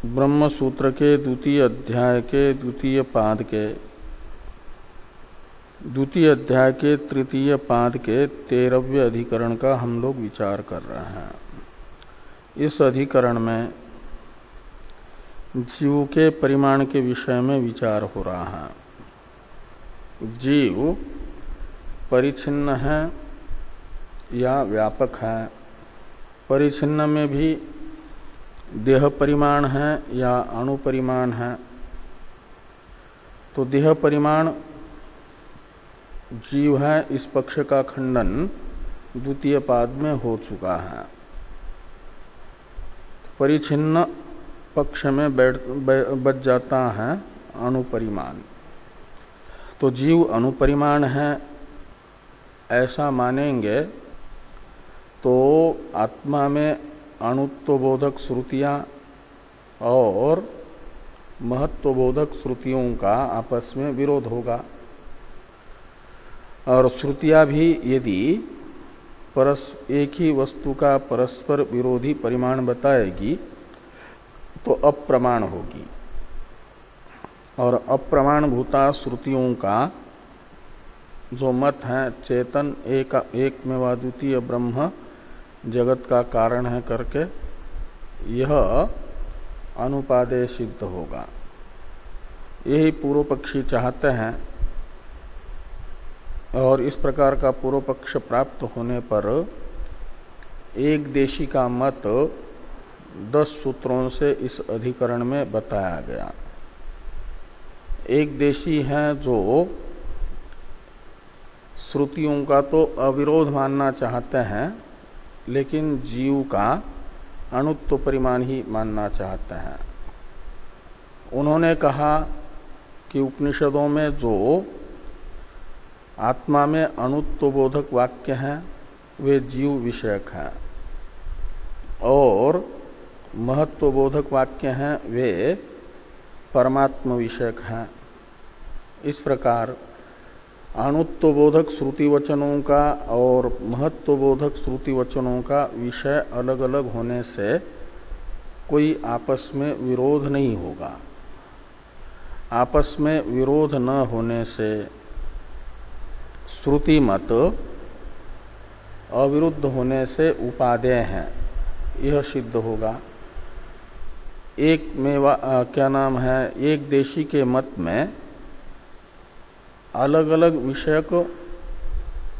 ब्रह्म सूत्र के द्वितीय अध्याय के द्वितीय पाद के द्वितीय अध्याय के तृतीय पाद के 13वें अधिकरण का हम लोग विचार कर रहे हैं। इस अधिकरण में जीव के परिमाण के विषय में विचार हो रहा है। जीव परिच्छिन्न है या व्यापक है। परिच्छिन्न में भी देह परिमाण है या अणु परिमाण है। तो देह परिमाण जीव है, इस पक्ष का खंडन द्वितीय पाद में हो चुका है। परिच्छिन्न पक्ष में बच जाता है अणुपरिमाण। तो जीव अणुपरिमाण है ऐसा मानेंगे तो आत्मा में अणुत्वबोधक श्रुतियां और महत्वबोधक श्रुतियों का आपस में विरोध होगा। और श्रुतियां भी यदि एक ही वस्तु का परस्पर विरोधी परिमाण बताएगी तो अप्रमाण होगी। और अप्रमाण भूता श्रुतियों का जो मत है चेतन एक में अद्वितीय ब्रह्म जगत का कारण है करके, यह अनुपादेय सिद्ध होगा। यही पूर्व पक्षी चाहते हैं। और इस प्रकार का पूर्व पक्ष प्राप्त होने पर एक देशी का मत 10 सूत्रों से इस अधिकरण में बताया गया। एक देशी है जो श्रुतियों का तो अविरोध मानना चाहते हैं, लेकिन जीव का अणुत्व परिमाण ही मानना चाहते हैं। उन्होंने कहा कि उपनिषदों में जो आत्मा में अणुत्वबोधक वाक्य हैं वे जीव विषयक हैं और महत्वबोधक वाक्य हैं वे परमात्म विषयक हैं। इस प्रकार अणुत्वबोधक श्रुति वचनों का और महत्वबोधक श्रुति वचनों का विषय अलग अलग होने से कोई आपस में विरोध नहीं होगा। आपस में विरोध न होने से श्रुति मत अविरुद्ध होने से उपादेय है, यह सिद्ध होगा। एक देशी के मत में अलग अलग विषयक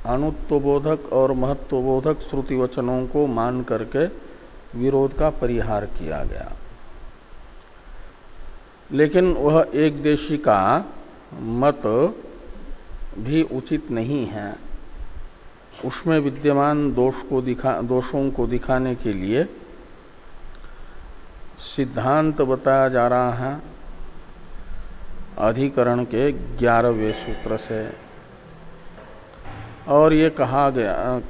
अणुत्वबोधक और महत्वबोधक श्रुति वचनों को मान करके विरोध का परिहार किया गया। लेकिन वह एक देशी का मत भी उचित नहीं है। उसमें विद्यमान दोषों को दिखाने के लिए सिद्धांत बताया जा रहा है अधिकरण के 11वें सूत्र से। और ये कहा गया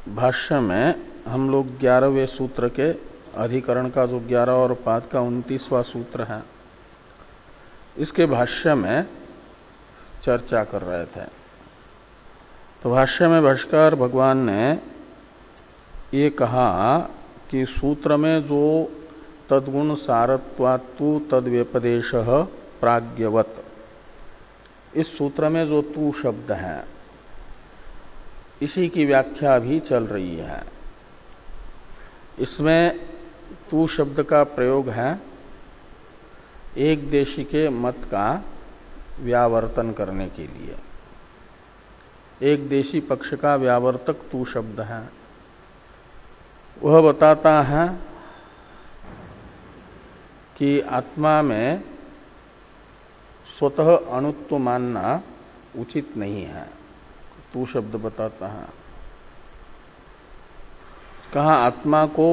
भाष्य में, हम लोग 11वें सूत्र के अधिकरण का जो 11 और पाद का 29वां सूत्र है, इसके भाष्य में चर्चा कर रहे थे। तो भाष्य में भाष्यकार भगवान ने ये कहा कि सूत्र में जो तद्गुण सारत्वात्तु तद्व्यपदेश प्राज्ञवत, इस सूत्र में जो तू शब्द है इसी की व्याख्या भी चल रही है। इसमें तू शब्द का प्रयोग है एक देशी के मत का व्यावर्तन करने के लिए। एक देशी पक्ष का व्यावर्तक तू शब्द है। वह बताता है कि आत्मा में स्वतः अणुत्व मानना उचित नहीं है। तू शब्द बताता है। कहा आत्मा को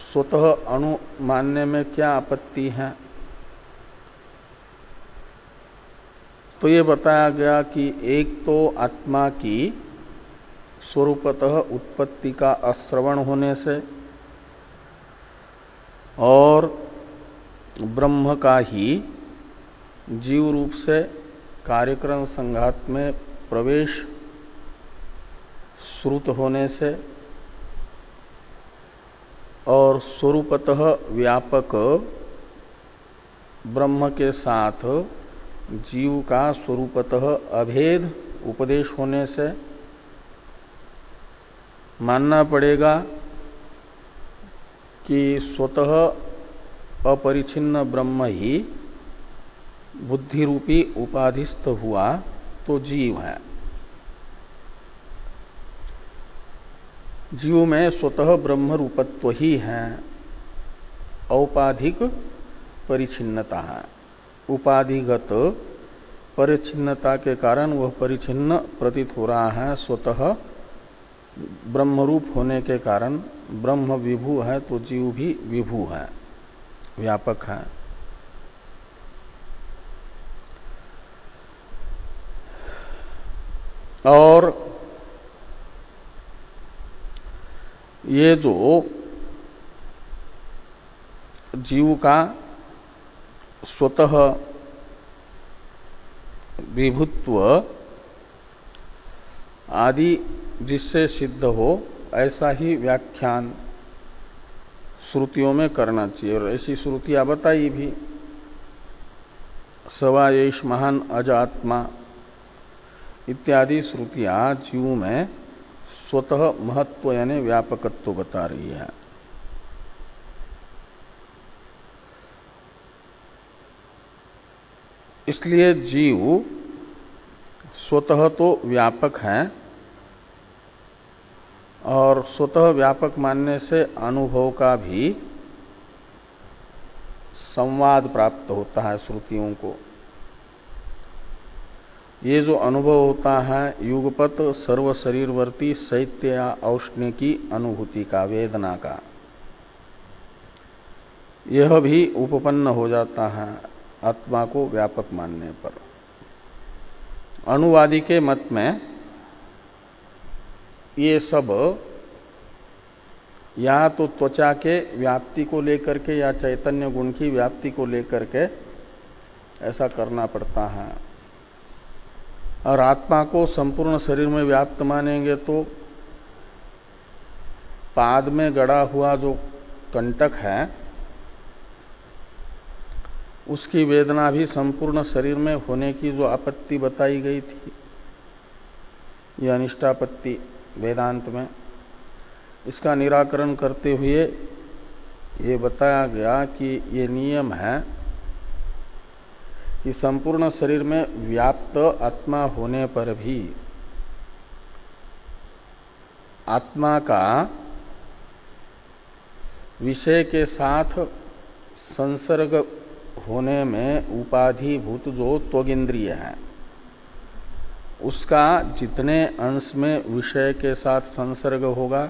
स्वतः अणु मानने में क्या आपत्ति है? तो ये बताया गया कि एक तो आत्मा की स्वरूपतः उत्पत्ति का अश्रवण होने से और ब्रह्म का ही जीव रूप से कार्यक्रम संघात में प्रवेश श्रुत होने से और स्वरूपतः व्यापक ब्रह्म के साथ जीव का स्वरूपतः अभेद उपदेश होने से मानना पड़ेगा कि स्वतः अपरिछिन्न ब्रह्म ही बुद्धि रूपी उपाधिस्थ हुआ तो जीव है। जीव में स्वतः ब्रह्म रूपत्व ही है, औपाधिक परिछिन्नता है। उपाधिगत परिछिन्नता के कारण वह परिछिन्न प्रतीत हो रहा है, स्वतः ब्रह्मरूप होने के कारण ब्रह्म विभु है तो जीव भी विभु है, व्यापक है। और ये जो जीव का स्वतः विभुत्व आदि जिससे सिद्ध हो, ऐसा ही व्याख्यान श्रुतियों में करना चाहिए। और ऐसी श्रुतियां बताई भी, सवायेश महान अजात्मा इत्यादि श्रुतियां जीव में स्वतः महत्व यानी व्यापकत्व बता रही है। इसलिए जीव स्वतः तो व्यापक है और स्वतः व्यापक मानने से अनुभव का भी संवाद प्राप्त होता है श्रुतियों को। ये जो अनुभव होता है युगपत सर्व शरीरवर्ती शैत्य या औष्ण्य की अनुभूति का, वेदना का, यह भी उपपन्न हो जाता है आत्मा को व्यापक मानने पर। अनुवादी के मत में ये सब या तो त्वचा के व्याप्ति को लेकर के या चैतन्य गुण की व्याप्ति को लेकर के ऐसा करना पड़ता है, और आत्मा को संपूर्ण शरीर में व्याप्त मानेंगे तो पाद में गड़ा हुआ जो कंटक है उसकी वेदना भी संपूर्ण शरीर में होने की जो आपत्ति बताई गई थी, यह अनिष्टापत्ति वेदांत में, इसका निराकरण करते हुए ये बताया गया कि ये नियम है कि संपूर्ण शरीर में व्याप्त आत्मा होने पर भी आत्मा का विषय के साथ संसर्ग होने में उपाधिभूत जो त्वगिंद्रिय है उसका जितने अंश में विषय के साथ संसर्ग होगा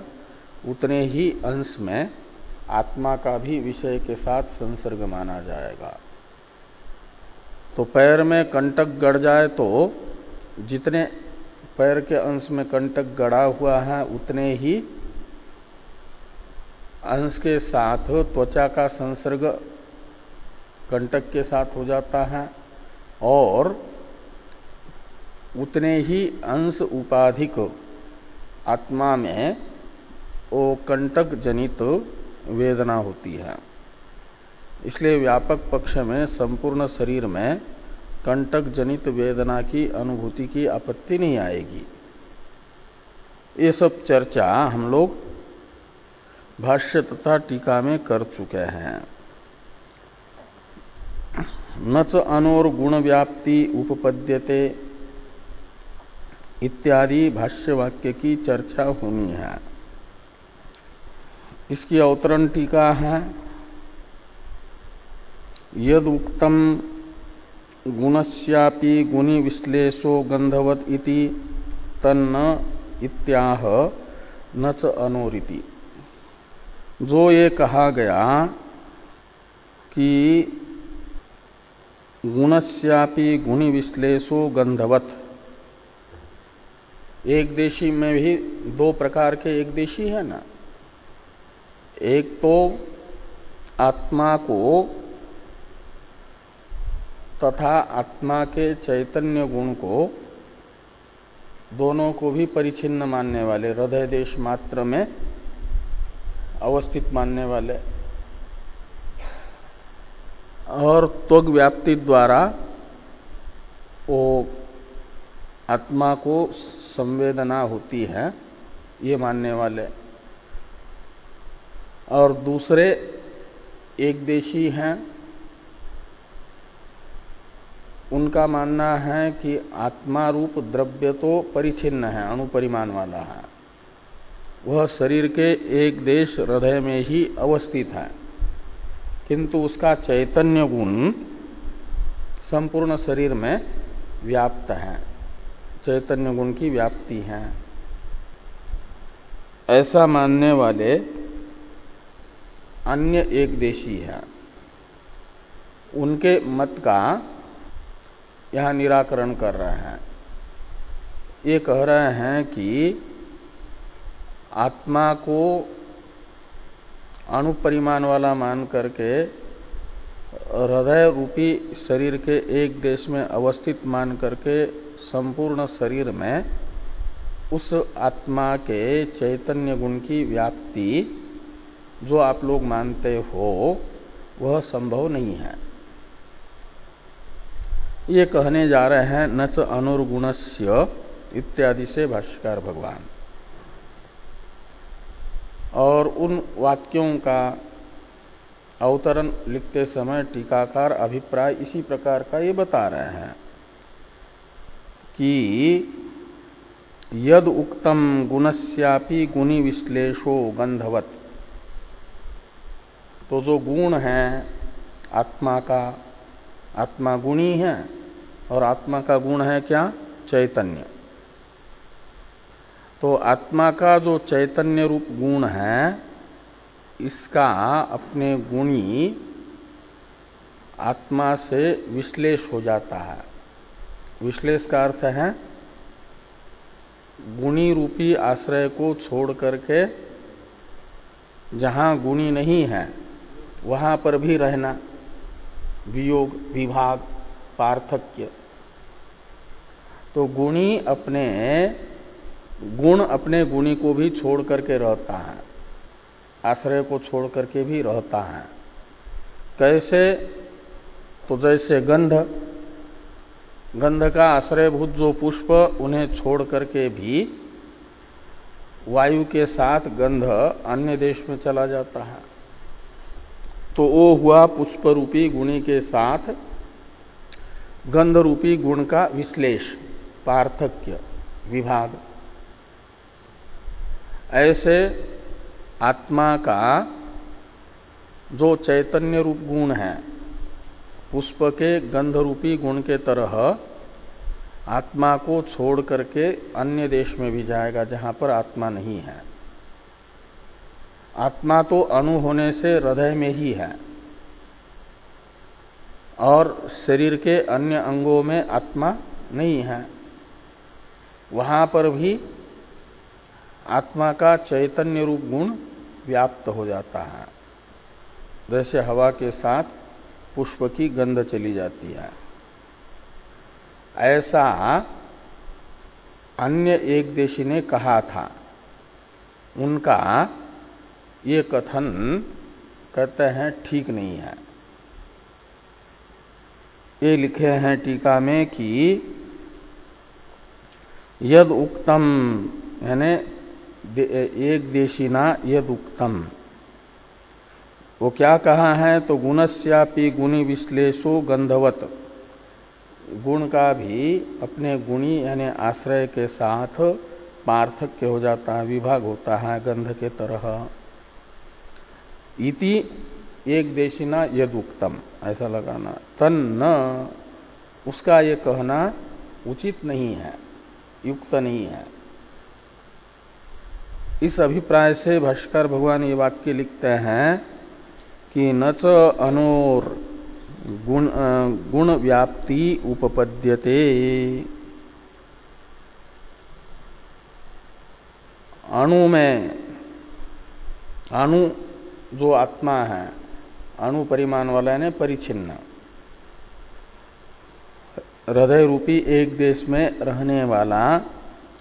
उतने ही अंश में आत्मा का भी विषय के साथ संसर्ग माना जाएगा। तो पैर में कंटक गड़ जाए तो जितने पैर के अंश में कंटक गड़ा हुआ है उतने ही अंश के साथ त्वचा का संसर्ग कंटक के साथ हो जाता है और उतने ही अंश उपाधिक आत्मा में वो कंटक जनित वेदना होती है। इसलिए व्यापक पक्ष में संपूर्ण शरीर में कंटक जनित वेदना की अनुभूति की आपत्ति नहीं आएगी। ये सब चर्चा हम लोग भाष्य तथा टीका में कर चुके हैं। न च अनोर गुण व्याप्ति उपपद्यते इत्यादि भाष्य वाक्य की चर्चा होनी है। इसकी अवतरण टीका है, यद उक्तम गुणस्यापि गुणी विश्लेषो गंधवत इति तन्न इत्याह न च अनोरिति। जो ये कहा गया कि गुणस्यापि गुणी विश्लेषो गंधवत, एक देशी में भी दो प्रकार के एक देशी है ना, एक तो आत्मा को तथा आत्मा के चैतन्य गुण को दोनों को भी परिच्छिन्न मानने वाले, हृदय देश मात्र में अवस्थित मानने वाले, और त्वग व्याप्ति द्वारा वो आत्मा को संवेदना होती है, ये मानने वाले। और दूसरे एक देशी हैं, उनका मानना है कि आत्मा रूप द्रव्य तो परिच्छिन्न है, अणुपरिमाण वाला है, वह शरीर के एक देश हृदय में ही अवस्थित है, किंतु उसका चैतन्य गुण संपूर्ण शरीर में व्याप्त है, चैतन्य गुण की व्याप्ति है। ऐसा मानने वाले अन्य एक देशी है, उनके मत का यहां निराकरण कर रहे हैं। ये कह रहे हैं कि आत्मा को अणुपरिमाण वाला मान करके हृदय रूपी शरीर के एक देश में अवस्थित मान करके संपूर्ण शरीर में उस आत्मा के चैतन्य गुण की व्याप्ति जो आप लोग मानते हो वह संभव नहीं है। ये कहने जा रहे हैं न च अनुर्गुणस्य इत्यादि से भाष्यकार भगवान। और उन वाक्यों का अवतरण लिखते समय टीकाकार अभिप्राय इसी प्रकार का ये बता रहे हैं कि यद उक्तम गुणस्यापि गुणी विश्लेषो गंधवत। तो जो गुण है आत्मा का, आत्मा गुणी है और आत्मा का गुण है क्या? चैतन्य। तो आत्मा का जो चैतन्य रूप गुण है, इसका अपने गुणी आत्मा से विश्लेष हो जाता है। विश्लेष का अर्थ है गुणी रूपी आश्रय को छोड़ करके जहां गुणी नहीं है वहां पर भी रहना, वियोग, विभाग, पार्थक्य। तो गुणी अपने गुण अपने गुणी को भी छोड़ करके रहता है, आश्रय को छोड़ करके भी रहता है। कैसे? तो जैसे गंध, गंध का आश्रयभूत जो पुष्प, उन्हें छोड़ करके भी वायु के साथ गंध अन्य देश में चला जाता है। तो वो हुआ पुष्प रूपी गुणी के साथ गंध रूपी गुण का विश्लेष, पार्थक्य, विभाग। ऐसे आत्मा का जो चैतन्य रूप गुण है, पुष्प के गंध रूपी गुण के तरह आत्मा को छोड़ करके अन्य देश में भी जाएगा जहां पर आत्मा नहीं है। आत्मा तो अणु होने से हृदय में ही है और शरीर के अन्य अंगों में आत्मा नहीं है। वहां पर भी आत्मा का चैतन्य रूप गुण व्याप्त हो जाता है, जैसे हवा के साथ पुष्प की गंध चली जाती है। ऐसा अन्य एक देशी ने कहा था। उनका ये कथन कहते हैं ठीक नहीं है। ये लिखे हैं टीका में कि यद उक्तम, यानी एक देशिना यद उक्तम, वो क्या कहा है? तो गुणस्यापि गुणी विश्लेषो गंधवत। गुण का भी अपने गुणी यानी आश्रय के साथ पार्थक्य हो जाता है, विभाग होता है गंध के तरह। इति एक देशिना यदुक्तम, ऐसा लगाना। तन्न, उसका ये कहना उचित नहीं है, युक्त नहीं है। इस अभिप्राय से भाष्कर भगवान ये वाक्य लिखते हैं कि न च अनोर गुण व्याप्ति उपपद्यते। अणु में, अणु जो आत्मा है, अणु परिमाण वाला है, परिच्छिन्न, हृदय रूपी एक देश में रहने वाला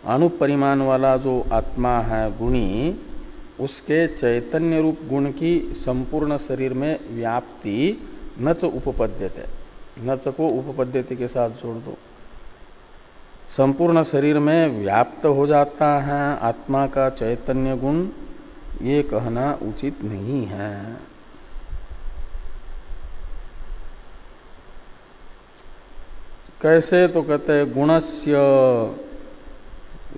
अणु परिमाण वाला जो आत्मा है गुणी, उसके चैतन्य रूप गुण की संपूर्ण शरीर में व्याप्ति न च उपपद्यते, न च को उपपद्यते के साथ जोड़ दो। संपूर्ण शरीर में व्याप्त हो जाता है आत्मा का चैतन्य गुण, ये कहना उचित नहीं है। कैसे? तो कहते हैं गुणस्य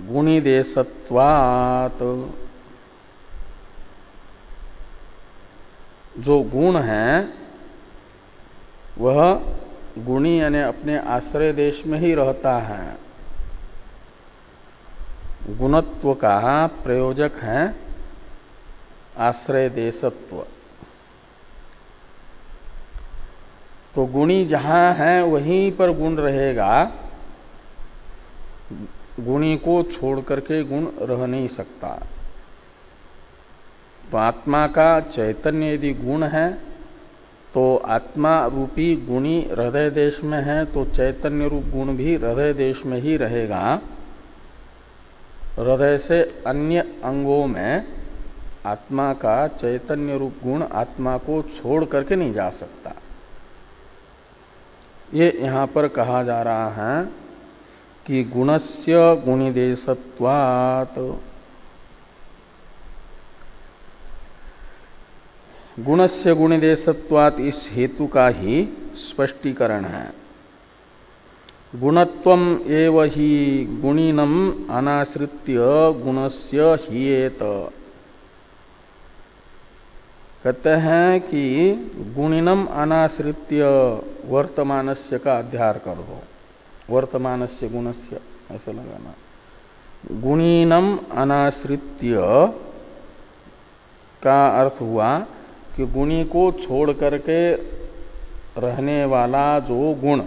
गुणिदेशत्वात्, जो गुण है वह गुणी यानी अपने आश्रय देश में ही रहता है। गुणत्व का प्रयोजक है आश्रय देशत्व। तो गुणी जहां है वहीं पर गुण रहेगा, गुणी को छोड़ करके गुण रह नहीं सकता। तो आत्मा का चैतन्य यदि गुण है तो आत्मा रूपी गुणी हृदय देश में है, तो चैतन्य रूप गुण भी हृदय देश में ही रहेगा। हृदय से अन्य अंगों में आत्मा का चैतन्य रूप गुण आत्मा को छोड़ करके नहीं जा सकता। ये यहां पर कहा जा रहा है कि गुणस्य गुणिदेशत्वात्, गुणस्य गुणिदेशत्वात् इस हेतु का ही स्पष्टीकरण है। गुणत्वम एव ही गुणिनम अनाश्रित्य गुणस्य हीयेत। कहते हैं कि गुणिनम अनाश्रित्य वर्तमानस्य का अध्यार कर दो, वर्तमानस्य गुणस्य ऐसा लगाना। गुणिनम अनाश्रित्य का अर्थ हुआ कि गुणी को छोड़ करके रहने वाला जो गुण,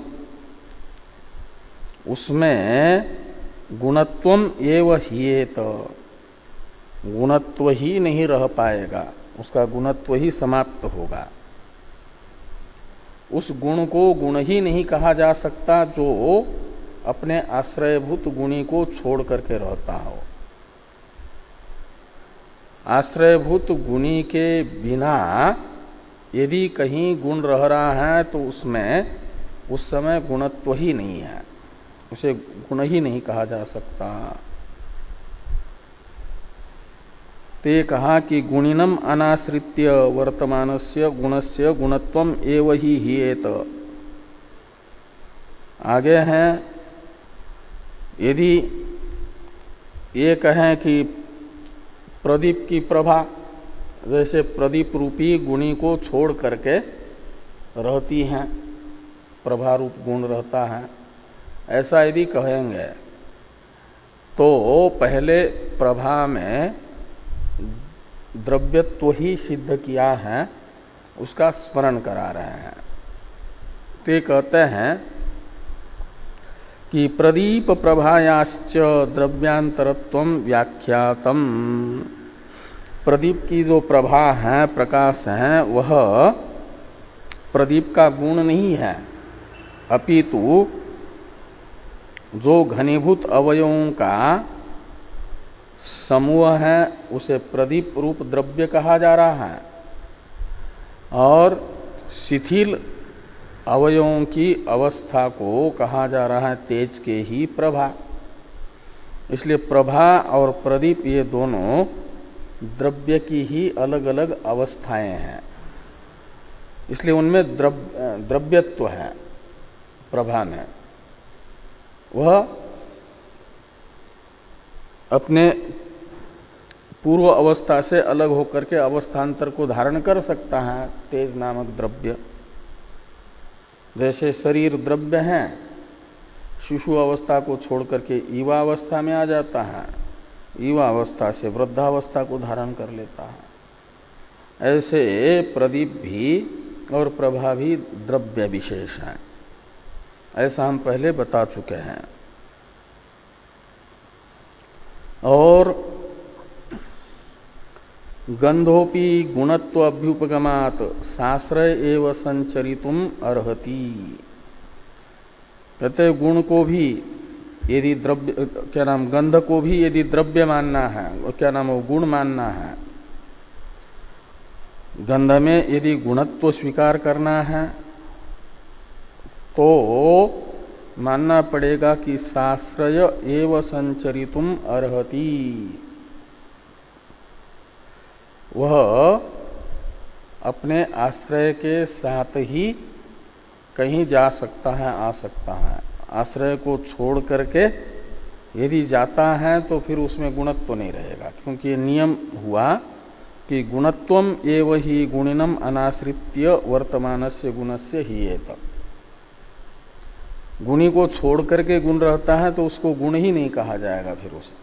उसमें गुणत्वम एव हीयेत, गुणत्व ही नहीं रह पाएगा, उसका गुणत्व ही समाप्त होगा। उस गुण को गुण ही नहीं कहा जा सकता जो अपने आश्रयभूत गुणी को छोड़ करके रहता हो। आश्रयभूत गुणी के बिना यदि कहीं गुण रह रहा है तो उसमें उस समय गुणत्व ही नहीं है, उसे गुण ही नहीं कहा जा सकता। ते कहा कि गुणिनम अनाश्रित्य वर्तमानस्य गुणस्य गुणत्वम एव ही हीयेत। आगे हैं, यदि ये कहें कि प्रदीप की प्रभा जैसे प्रदीप रूपी गुणी को छोड़ करके रहती हैं, प्रभा रूप गुण रहता है, ऐसा यदि कहेंगे तो पहले प्रभा में द्रव्यत्व ही सिद्ध किया है, उसका स्मरण करा रहे हैं। तो ये कहते हैं कि प्रदीप प्रभायाश्च द्रव्यांतरत्वम व्याख्यातम। प्रदीप की जो प्रभा है, प्रकाश है, वह प्रदीप का गुण नहीं है, अपितु जो घनीभूत अवयवों का समूह है उसे प्रदीप रूप द्रव्य कहा जा रहा है, और शिथिल अवयवों की अवस्था को कहा जा रहा है तेज के ही प्रभा। इसलिए प्रभा और प्रदीप ये दोनों द्रव्य की ही अलग अलग अवस्थाएं हैं, इसलिए उनमें द्रव्यत्व है। प्रभा में वह अपने पूर्व अवस्था से अलग होकर के अवस्थांतर को धारण कर सकता है, तेज नामक द्रव्य। जैसे शरीर द्रव्य है, शिशु अवस्था को छोड़ करके युवा अवस्था में आ जाता है, युवा अवस्था से वृद्धावस्था को धारण कर लेता है, ऐसे प्रदीप भी और प्रभा भी द्रव्य विशेष है। ऐसा हम पहले बता चुके हैं। और गंधोपि गुणत्व अभ्युपगमात साश्रय एव संचरितुम अर्हति। कहते गुण को भी यदि द्रव्य, क्या नाम, गंध को भी यदि द्रव्य मानना है, वो क्या नाम, वो गुण मानना है, गंध में यदि गुणत्व स्वीकार करना है तो मानना पड़ेगा कि साश्रय एव संचरितुम अर्हति, वह अपने आश्रय के साथ ही कहीं जा सकता है, आ सकता है। आश्रय को छोड़ करके यदि जाता है तो फिर उसमें गुणत्व तो नहीं रहेगा, क्योंकि ये नियम हुआ कि गुणत्वम एव ही गुणिनम अनाश्रित्य वर्तमानस्य गुणस्य ही एतत्। गुणी को छोड़ करके गुण रहता है तो उसको गुण ही नहीं कहा जाएगा फिर उसे।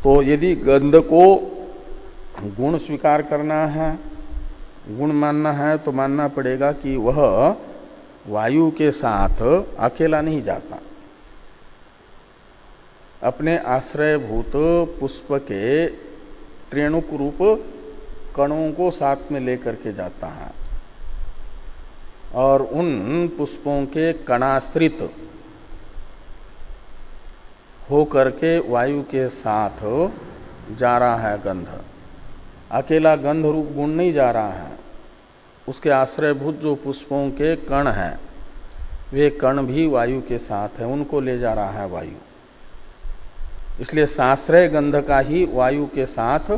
तो यदि गंध को गुण स्वीकार करना है, गुण मानना है, तो मानना पड़ेगा कि वह वायु के साथ अकेला नहीं जाता, अपने आश्रयभूत पुष्प के त्रेणुक रूप कणों को साथ में लेकर के जाता है और उन पुष्पों के कणाश्रित हो करके वायु के साथ जा रहा है गंध। अकेला गंध रूप गुण नहीं जा रहा है, उसके आश्रयभूत जो पुष्पों के कण हैं वे कण भी वायु के साथ है, उनको ले जा रहा है वायु। इसलिए साश्रय गंध का ही वायु के साथ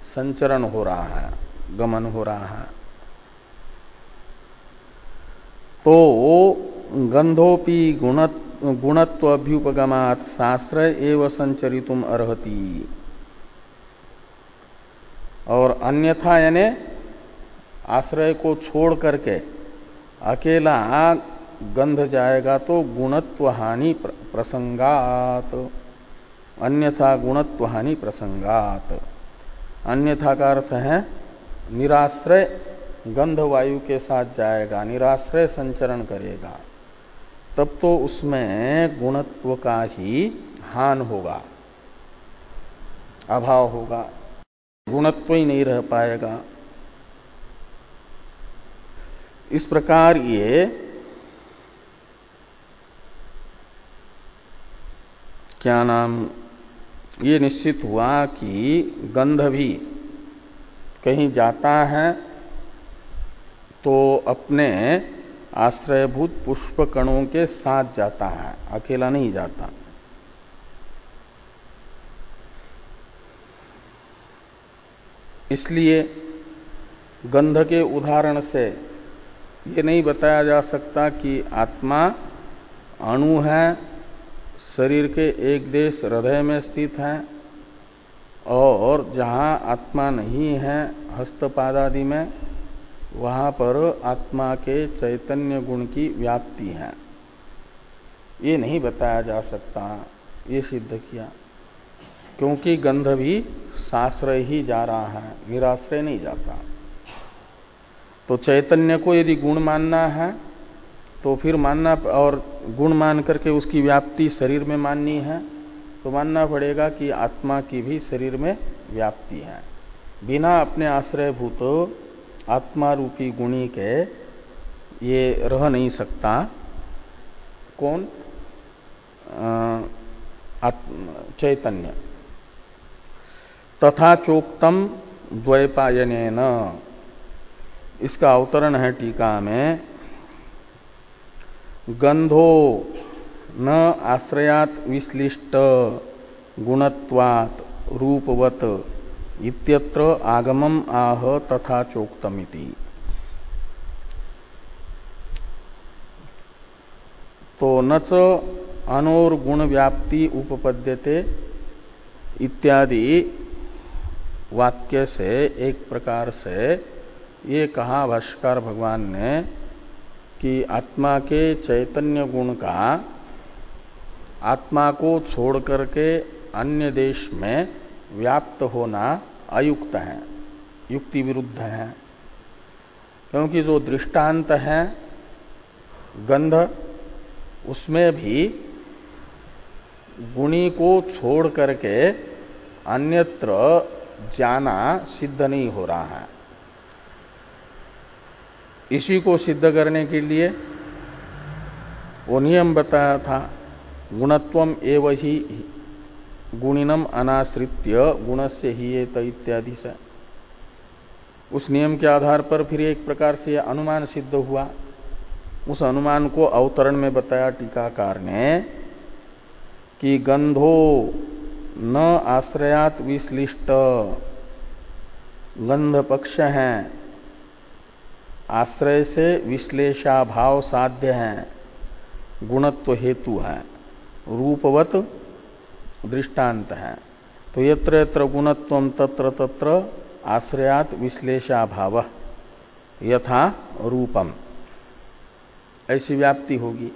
संचरण हो रहा है, गमन हो रहा है। तो गंधोपि गुणत्वभ्युपगमात् साश्रय एव संचरितुम अर्हति। और अन्यथा यानी आश्रय को छोड़ करके अकेला गंध जाएगा तो गुणत्व हानि प्रसंगात, अन्यथा गुणत्व हानि प्रसंगात। अन्यथा का अर्थ है निराश्रय गंध वायु के साथ जाएगा, निराश्रय संचरण करेगा, तब तो उसमें गुणत्व का ही हान होगा, अभाव होगा, गुणत्व ही नहीं रह पाएगा। इस प्रकार ये क्या नाम, ये निश्चित हुआ कि गंध भी कहीं जाता है तो अपने आश्रयभूत पुष्प कणों के साथ जाता है, अकेला नहीं जाता। इसलिए गंध के उदाहरण से ये नहीं बताया जा सकता कि आत्मा अणु है, शरीर के एक देश हृदय में स्थित है, और जहाँ आत्मा नहीं है हस्तपाद आदि में, वहाँ पर आत्मा के चैतन्य गुण की व्याप्ति है। ये नहीं बताया जा सकता, ये सिद्ध किया, क्योंकि गंध भी साश्रय ही जा रहा है, निराश्रय नहीं जाता। तो चैतन्य को यदि गुण मानना है तो फिर मानना, और गुण मान करके उसकी व्याप्ति शरीर में माननी है, तो मानना पड़ेगा कि आत्मा की भी शरीर में व्याप्ति है। बिना अपने आश्रयभूत आत्मा रूपी गुणी के ये रह नहीं सकता। कौन? चैतन्य। तथा चोक्तम द्वैपायनेन, इसका अवतरण है टीका में, गंधो न आश्रयात विश्लिष्ट गुणत्वात् रूपवत इत्यत्र आगमम आह तथा चोक्तमिति। तो न च अनोर गुण व्याप्ति उपपद्यते इत्यादि वाक्य से एक प्रकार से ये कहा भाष्यकार भगवान ने कि आत्मा के चैतन्य गुण का आत्मा को छोड़ करके अन्य देश में व्याप्त होना अयुक्त है, युक्ति विरुद्ध है। क्योंकि जो दृष्टांत है गंध, उसमें भी गुणी को छोड़ करके अन्यत्र जाना सिद्ध नहीं हो रहा है। इसी को सिद्ध करने के लिए वो नियम बताया था, गुणत्वम एव ही गुणिनम अनाश्रित्य गुणस्य ही एत इत्यादि से। उस नियम के आधार पर फिर एक प्रकार से यह अनुमान सिद्ध हुआ उस अनुमान को अवतरण में बताया टीकाकार ने कि गंधो न आश्रयात विश्लिष्ट, गंध पक्ष हैं, आश्रय से विश्लेषाभाव साध्य हैं, गुणत्व हेतु है, रूपवत दृष्टांत है। तो यत्र यत्र गुणत्वम तत्र तत्र आश्रयात विश्लेषाभाव यथा रूपम, ऐसी व्याप्ति होगी।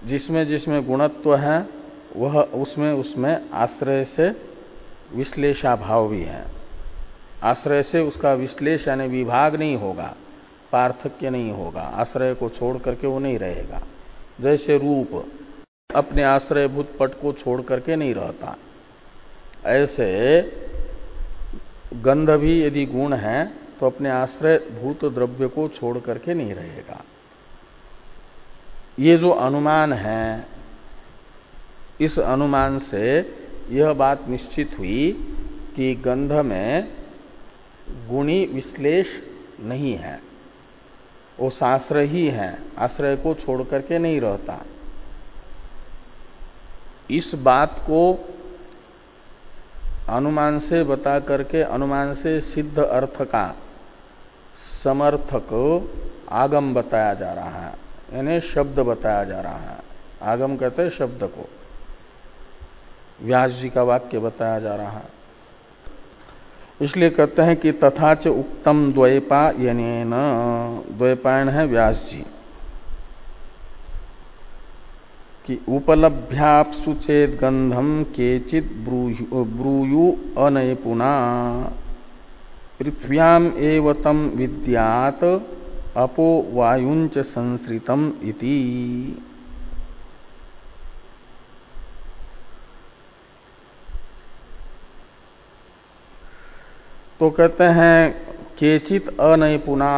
जिसमें जिसमें गुणत्व है वह उसमें उसमें आश्रय से विश्लेषाभाव भी है। आश्रय से उसका विश्लेष यानी विभाग नहीं होगा, पार्थक्य नहीं होगा, आश्रय को छोड़ करके वो नहीं रहेगा। जैसे रूप अपने आश्रयभूत पट को छोड़ करके नहीं रहता, ऐसे गंध भी यदि गुण है तो अपने आश्रय भूत द्रव्य को छोड़ करके नहीं रहेगा। ये जो अनुमान है, इस अनुमान से यह बात निश्चित हुई कि गंध में गुणी विश्लेष नहीं है, वो साश्रय ही है, आश्रय को छोड़ करके नहीं रहता। इस बात को अनुमान से बता करके अनुमान से सिद्ध अर्थ का समर्थक आगम बताया जा रहा है, यानी शब्द बताया जा रहा है। आगम कहते हैं शब्द को, व्यास जी का वाक्य बताया जा रहा है। इसलिए कहते हैं कि तथा च उक्तम द्वैपायनेन, द्वैपायन है व्यास जी, कि उपलभ्याप्सु चेद गंधम केचित ब्रूयु अनैपुना, पृथ्व्याम एव तम विद्यात अपो वायुंच संसृतम इति। तो कहते हैं केचित अनैपुना,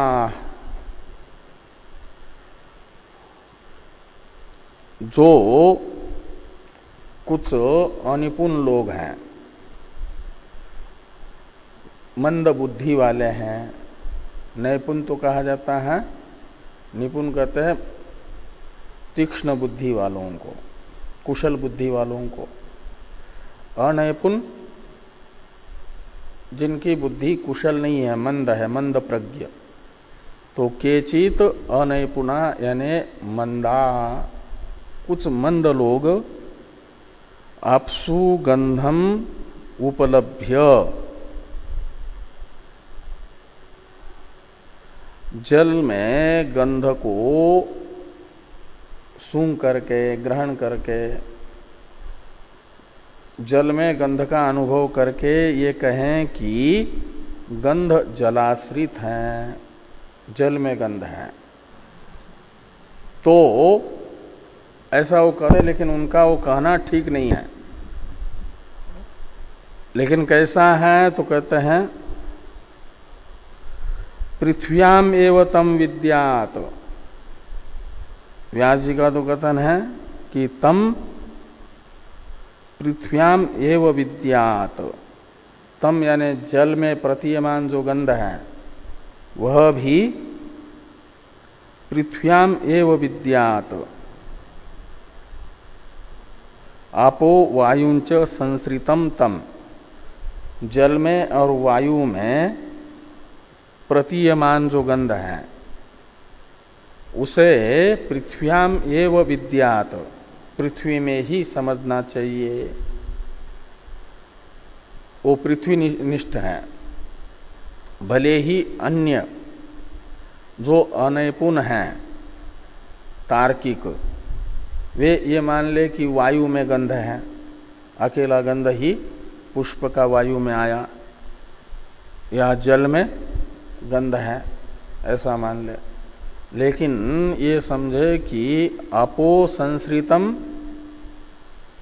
जो कुछ अनिपुण लोग हैं, मंद बुद्धि वाले हैं, नैपुण तो कहा जाता है, निपुण कहते हैं तीक्ष्ण बुद्धि वालों को, कुशल बुद्धि वालों को। अनैपुण जिनकी बुद्धि कुशल नहीं है, मंद है, मंद प्रज्ञ। तो केचित अनैपुणा यानी मंदा, कुछ मंद लोग आपसु गंधम उपलभ्य, जल में गंध को सूंघ करके, ग्रहण करके, जल में गंध का अनुभव करके ये कहें कि गंध जलाश्रित है, जल में गंध है, तो ऐसा वो कहे, लेकिन उनका वो कहना ठीक नहीं है। लेकिन कैसा है तो कहते हैं पृथ्व्याम एव तम विद्यात। व्यास जी का तो कथन है कि तम पृथ्व्याम एव विद्यात, तम यानी जल में प्रतीयमान जो गंध है वह भी पृथ्व्याम एव विद्यात, आपो वायुंच संसृतम तम, जल में और वायु में प्रतीयमान जो गंध है उसे पृथ्व्याम एव विद्यात, पृथ्वी में ही समझना चाहिए। वो पृथ्वी निष्ठ है, भले ही अन्य जो अनैपुण हैं तार्किक, वे ये मान ले कि वायु में गंध है, अकेला गंध ही पुष्प का वायु में आया, या जल में गंध है, ऐसा मान ले। लेकिन ये समझे कि अपो संसृतम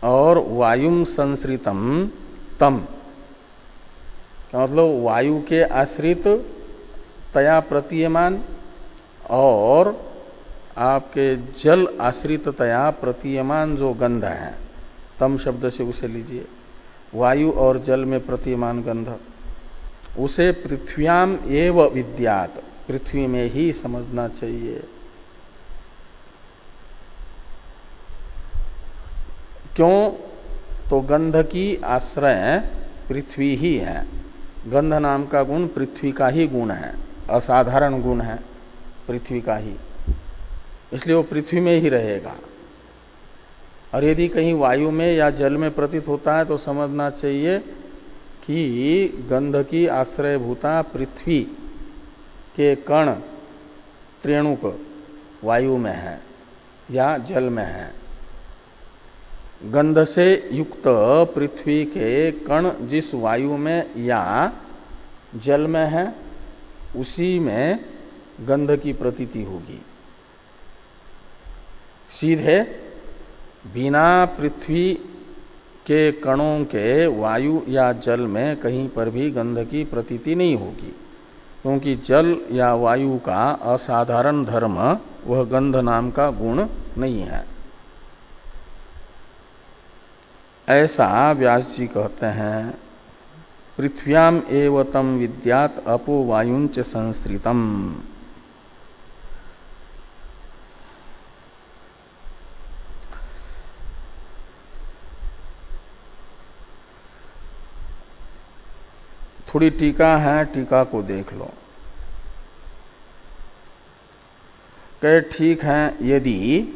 और वायुम संसृतम तम, मतलब वायु के आश्रित तया प्रतीयमान और आपके जल आश्रित तया प्रतीयमान जो गंध है, तम शब्द से उसे लीजिए, वायु और जल में प्रतीयमान गंध, उसे पृथ्व्याम एव विद्यात, पृथ्वी में ही समझना चाहिए। क्यों? तो गंध की आश्रय पृथ्वी ही है। गंध नाम का गुण पृथ्वी का ही गुण है, असाधारण गुण है पृथ्वी का ही, इसलिए वो पृथ्वी में ही रहेगा। और यदि कहीं वायु में या जल में प्रतीत होता है तो समझना चाहिए कि गंध की आश्रयभूता पृथ्वी के कण त्रेणुक वायु में है या जल में है। गंध से युक्त पृथ्वी के कण जिस वायु में या जल में है उसी में गंध की प्रतीति होगी। सीधे बिना पृथ्वी के कणों के वायु या जल में कहीं पर भी गंध की प्रतीति नहीं होगी, क्योंकि जल या वायु का असाधारण धर्म वह गंध नाम का गुण नहीं है। ऐसा व्यास जी कहते हैं। पृथ्व्याम एव तम विद्यात अपो वायुंच संस्कृतम। थोड़ी टीका है, टीका को देख लो। कहे ठीक है, यदि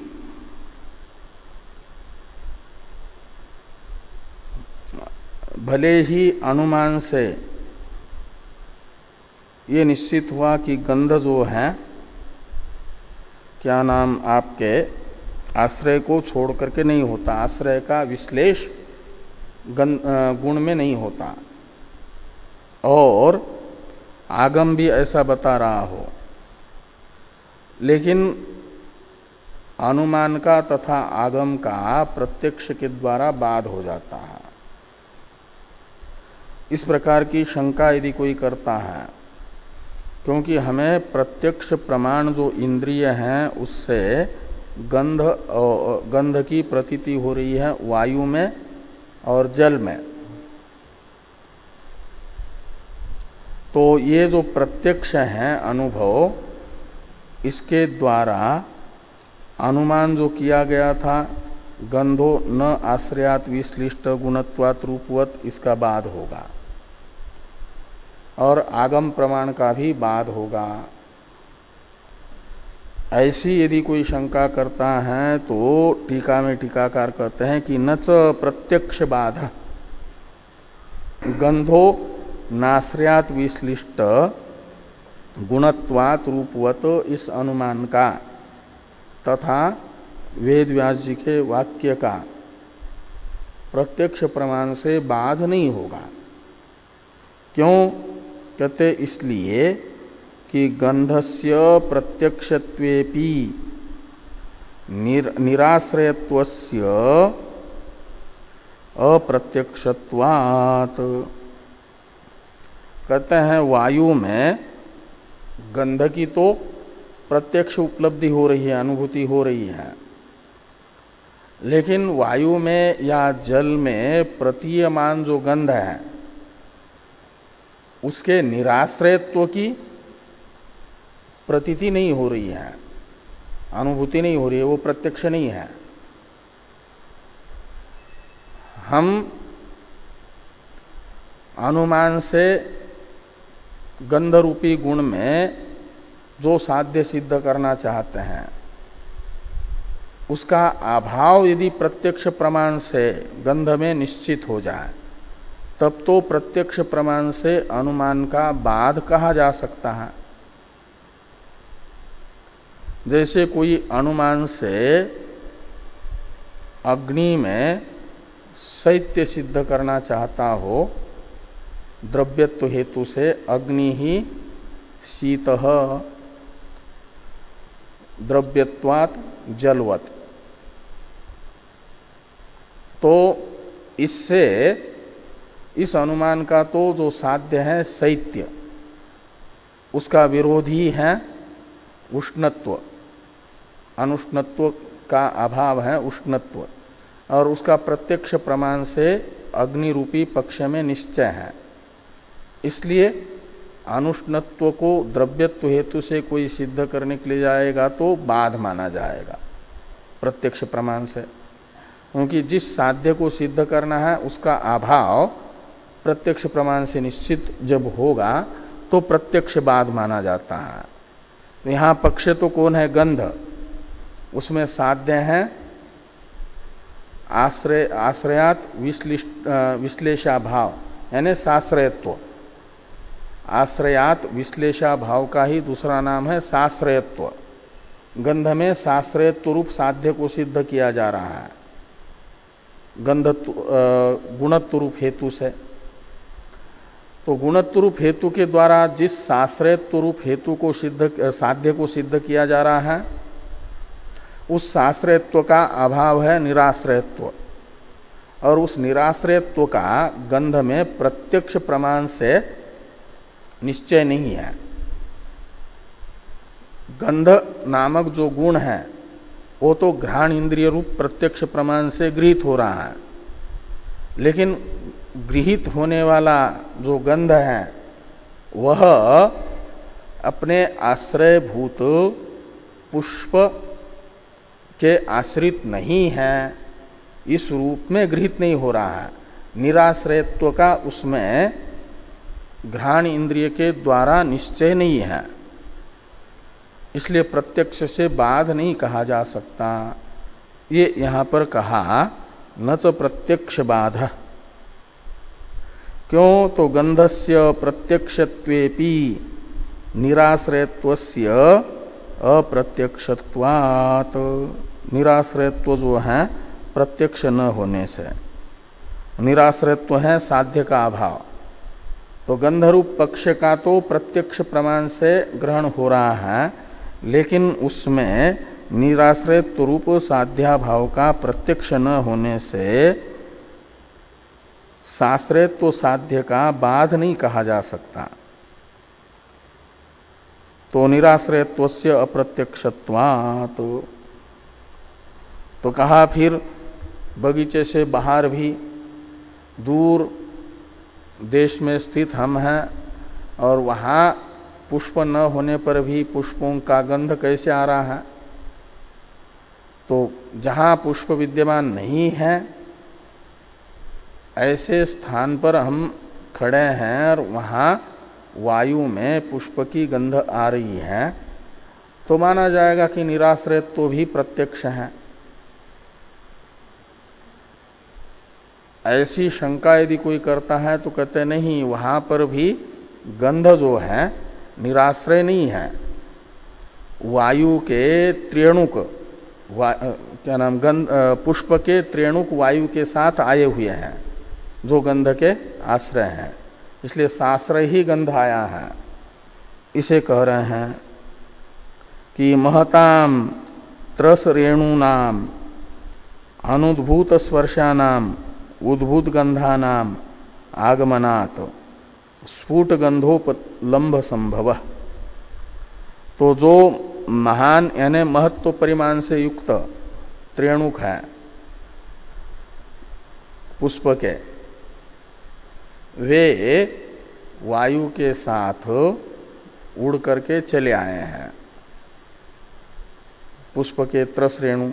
भले ही अनुमान से ये निश्चित हुआ कि गंध जो है क्या नाम आपके आश्रय को छोड़ करके नहीं होता, आश्रय का विश्लेष गुण में नहीं होता, और आगम भी ऐसा बता रहा हो, लेकिन अनुमान का तथा आगम का प्रत्यक्ष के द्वारा बाध हो जाता है। इस प्रकार की शंका यदि कोई करता है, क्योंकि हमें प्रत्यक्ष प्रमाण जो इंद्रिय हैं उससे गंध की प्रतीति हो रही है वायु में और जल में, तो ये जो प्रत्यक्ष है अनुभव, इसके द्वारा अनुमान जो किया गया था गंधो न आश्रयात विश्लिष्ट गुणत्वात् रूपवत, इसका बाध होगा और आगम प्रमाण का भी बाध होगा। ऐसी यदि कोई शंका करता है तो टीका में टीकाकार कहते हैं कि न च प्रत्यक्ष बाध गंधो नाश्रयात विश्लिष्ट गुणत्वात् रूपवत, इस अनुमान का तथा वेद व्यास जी के वाक्य का प्रत्यक्ष प्रमाण से बाध नहीं होगा। क्यों? कहते इसलिए कि गंधस्य प्रत्यक्षत्वेपि निराश्रयत्वस्य अप्रत्यक्षत्वात्। कहते हैं वायु में गंध की तो प्रत्यक्ष उपलब्धि हो रही है, अनुभूति हो रही है, लेकिन वायु में या जल में प्रतीयमान जो गंध है उसके निराश्रयत्व की प्रतीति नहीं हो रही है, अनुभूति नहीं हो रही है, वो प्रत्यक्ष नहीं है। हम अनुमान से गंध रूपी गुण में जो साध्य सिद्ध करना चाहते हैं उसका अभाव यदि प्रत्यक्ष प्रमाण से गंध में निश्चित हो जाए तब तो प्रत्यक्ष प्रमाण से अनुमान का बाध कहा जा सकता है। जैसे कोई अनुमान से अग्नि में शैत्य सिद्ध करना चाहता हो, द्रव्यत्व हेतु से अग्नि ही शीतः द्रव्यत्वात् जलवत्, तो इससे इस अनुमान का तो जो साध्य है शैत्य, उसका विरोधी है उष्णत्व, अनुष्णत्व का अभाव है उष्णत्व, और उसका प्रत्यक्ष प्रमाण से अग्नि रूपी पक्ष में निश्चय है। इसलिए अनुष्णत्व को द्रव्यत्व हेतु से कोई सिद्ध करने के लिए जाएगा तो बाध माना जाएगा प्रत्यक्ष प्रमाण से। क्योंकि जिस साध्य को सिद्ध करना है उसका अभाव प्रत्यक्ष प्रमाण से निश्चित जब होगा तो प्रत्यक्ष बाद माना जाता है। तो यहां पक्ष तो कौन है? गंध। उसमें साध्य है आश्रयात विश्लेषाभाव, यानी साश्रयत्व। आश्रयात विश्लेषाभाव का ही दूसरा नाम है साश्रयत्व। गंध में साश्रयत्व रूप साध्य को सिद्ध किया जा रहा है गुणत्व रूप हेतु से। तो गुणत्व रूप हेतु के द्वारा जिस साश्रयत्व रूप हेतु को साध्य को सिद्ध किया जा रहा है उस साश्रयत्व का अभाव है निराश्रयत्व, और उस निराश्रयत्व का गंध में प्रत्यक्ष प्रमाण से निश्चय नहीं है। गंध नामक जो गुण है वो तो घ्राण इंद्रिय रूप प्रत्यक्ष प्रमाण से गृहीत हो रहा है, लेकिन गृहीत होने वाला जो गंध है वह अपने आश्रयभूत पुष्प के आश्रित नहीं है, इस रूप में गृहीत नहीं हो रहा है। निराश्रयत्व का उसमें घ्राण इंद्रिय के द्वारा निश्चय नहीं है, इसलिए प्रत्यक्ष से बाध नहीं कहा जा सकता। ये यहां पर कहा न च प्रत्यक्ष बाध। क्यों? तो गंधस्य प्रत्यक्षत्वेपि निराश्रयत्वस्य अप्रत्यक्षत्वात्। निराश्रयत्व जो है प्रत्यक्ष न होने से, निराश्रयत्व है साध्य का अभाव। तो गंधरूप पक्ष का तो प्रत्यक्ष प्रमाण से ग्रहण हो रहा है, लेकिन उसमें निराश्रयत्व रूप साध्याभाव का प्रत्यक्ष न होने से साश्रयत्व साध्य का बाध नहीं कहा जा सकता। तो निराश्रयत्वस्य अप्रत्यक्षत्वात्। तो कहा फिर बगीचे से बाहर भी दूर देश में स्थित हम हैं और वहां पुष्प न होने पर भी पुष्पों का गंध कैसे आ रहा है? तो जहां पुष्प विद्यमान नहीं है ऐसे स्थान पर हम खड़े हैं और वहां वायु में पुष्प की गंध आ रही है, तो माना जाएगा कि निराश्रयत्व तो भी प्रत्यक्ष है। ऐसी शंका यदि कोई करता है तो कहते नहीं, वहां पर भी गंध जो है निराश्रय नहीं है, वायु के त्रेणुक क्या नाम पुष्प के त्रेणुक वायु के साथ आए हुए हैं जो गंध के आश्रय हैं, इसलिए साश्रय ही गंध आया है। इसे कह रहे हैं कि महताम त्रस रेणुनाम अनुद्भूत स्पर्शानाम उद्भूत गंधानाम आगमनात् स्फुट गंधोपलंभ संभव। तो जो महान यानी महत्व परिमाण से युक्त त्रेणुक है पुष्प के, वे वायु के साथ उड़ करके चले आए हैं। पुष्प के त्रस रेणु,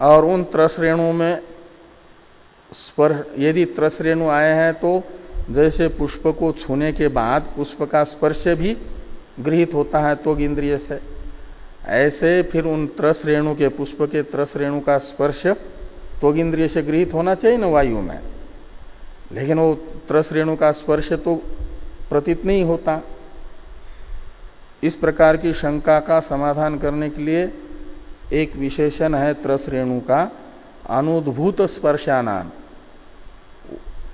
और उन त्रस रेणु में स्पर्श, यदि त्रस रेणु आए हैं तो जैसे पुष्प को छूने के बाद पुष्प का स्पर्श भी गृहीत होता है त्वग इंद्रिय से, ऐसे फिर उन त्रस रेणु के पुष्प के त्रस रेणु का स्पर्श त्वग इंद्रिय से गृहीत होना चाहिए ना वायु में, लेकिन वो त्रस रेणु का स्पर्श तो प्रतीत नहीं होता। इस प्रकार की शंका का समाधान करने के लिए एक विशेषण है त्रस रेणु का, अनुद्भूत स्पर्शानाम।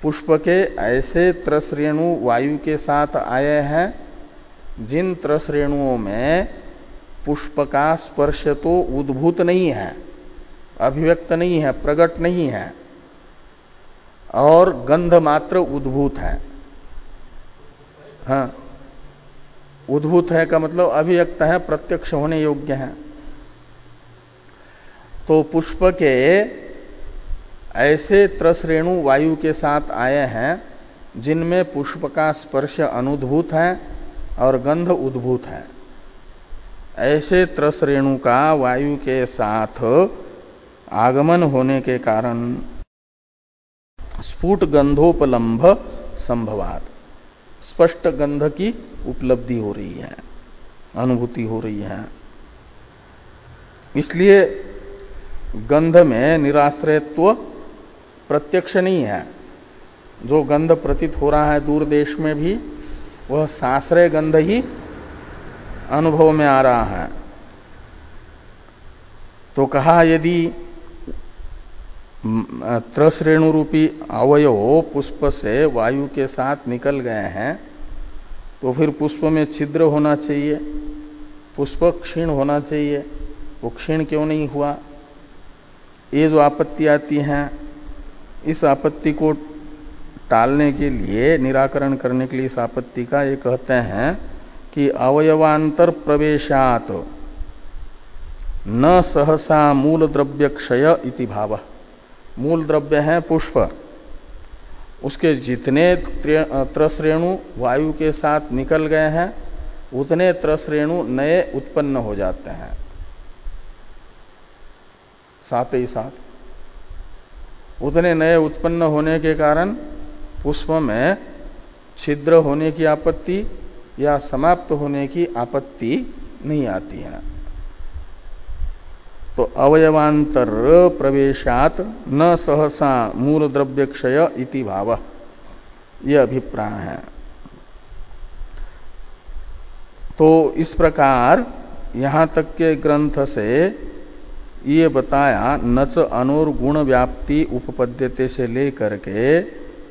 पुष्प के ऐसे त्रस रेणु वायु के साथ आए हैं जिन त्रस रेणुओं में पुष्प का स्पर्श तो उद्भूत नहीं है, अभिव्यक्त नहीं है, प्रकट नहीं है, और गंध मात्र उद्भूत है। हाँ, उद्भूत है का मतलब अभिव्यक्त है, प्रत्यक्ष होने योग्य है। तो पुष्प के ऐसे त्रस रेणु वायु के साथ आए हैं जिनमें पुष्प का स्पर्श अनुद्भूत है और गंध उद्भूत है। ऐसे त्रस रेणु का वायु के साथ आगमन होने के कारण स्फुट गंधोपलम्भ संभवात, स्पष्ट गंध की उपलब्धि हो रही है, अनुभूति हो रही है। इसलिए गंध में निराश्रयत्व प्रत्यक्ष नहीं है। जो गंध प्रतीत हो रहा है दूर देश में भी, वह साश्रय गंध ही अनुभव में आ रहा है। तो कहा यदि त्रसरेणु रूपी अवयव पुष्प से वायु के साथ निकल गए हैं, तो फिर पुष्प में छिद्र होना चाहिए, पुष्प क्षीण होना चाहिए। वो क्षीण क्यों नहीं हुआ? ये जो आपत्ति आती है, इस आपत्ति को टालने के लिए, निराकरण करने के लिए इस आपत्ति का ये कहते हैं कि अवयवांतर प्रवेशात न सहसा मूल द्रव्य क्षय इति भाव। मूल द्रव्य है पुष्प, उसके जितने त्रसरेणु वायु के साथ निकल गए हैं, उतने त्रसरेणु नए उत्पन्न हो जाते हैं साथ ही साथ। उतने नए उत्पन्न होने के कारण पुष्प में छिद्र होने की आपत्ति या समाप्त होने की आपत्ति नहीं आती है। तो अवयवांतर प्रवेशात न सहसा मूल द्रव्य क्षय इति भाव, यह अभिप्राय है। तो इस प्रकार यहां तक के ग्रंथ से ये बताया नच अनोर गुण व्याप्ति उपपद्यते से लेकर के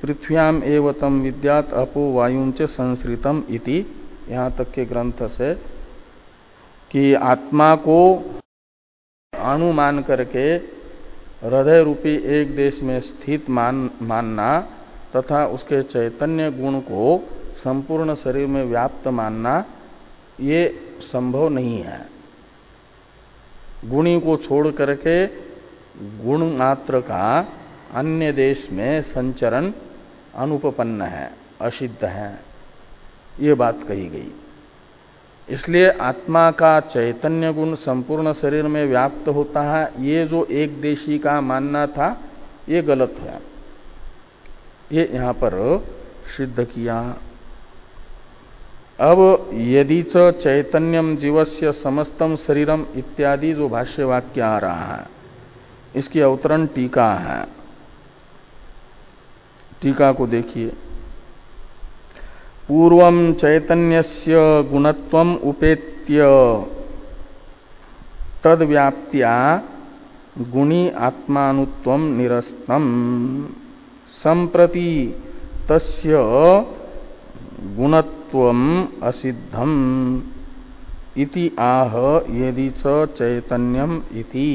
पृथ्व्याम एवतम विद्यात अपो वायुंच संसृतम इति, यहां तक के ग्रंथ से कि आत्मा को अनुमान करके हृदय रूपी एक देश में स्थित मानना तथा उसके चैतन्य गुण को संपूर्ण शरीर में व्याप्त मानना, ये संभव नहीं है। गुणी को छोड़ करके गुण मात्र का अन्य देश में संचरण अनुपपन्न है, असिद्ध है, ये बात कही गई। इसलिए आत्मा का चैतन्य गुण संपूर्ण शरीर में व्याप्त होता है, ये जो एक देशी का मानना था, ये गलत है। ये यहां पर सिद्ध किया। अब यदि च चैतन्यम जीवस्य समस्तम शरीरम इत्यादि जो भाष्य वाक्य आ रहा है, इसकी अवतरण टीका है। टीका को देखिए। पूर्वं चैतन्यस्य गुणत्वम उपेत्य तद्व्याप्त्या गुणी आत्मानुत्वम निरस्तम संप्रति तस्य गुणत्वम असिद्धम इति आह यदि च चैतन्यम इति।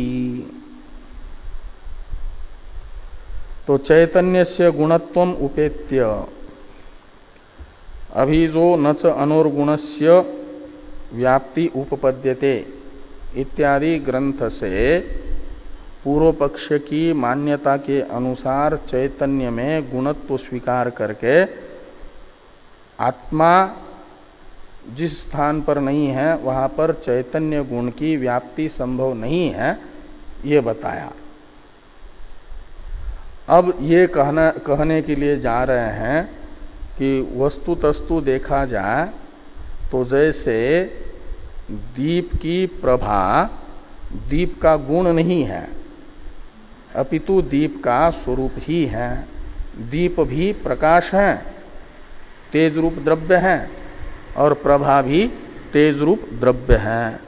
तो चैतन्यस्य गुणत्वम उपेत्य, अभी जो नच अनोर्गुणस्य व्याप्ति उपपद्यते इत्यादि ग्रंथ से पूर्व पक्ष की मान्यता के अनुसार चैतन्य में गुणत्व स्वीकार करके आत्मा जिस स्थान पर नहीं है वहां पर चैतन्य गुण की व्याप्ति संभव नहीं है, ये बताया। अब ये कहने के लिए जा रहे हैं कि वस्तु तस्तु देखा जाए तो जैसे दीप की प्रभा दीप का गुण नहीं है, अपितु दीप का स्वरूप ही है। दीप भी प्रकाश है, तेज रूप द्रव्य है, और प्रभा भी तेज रूप द्रव्य है।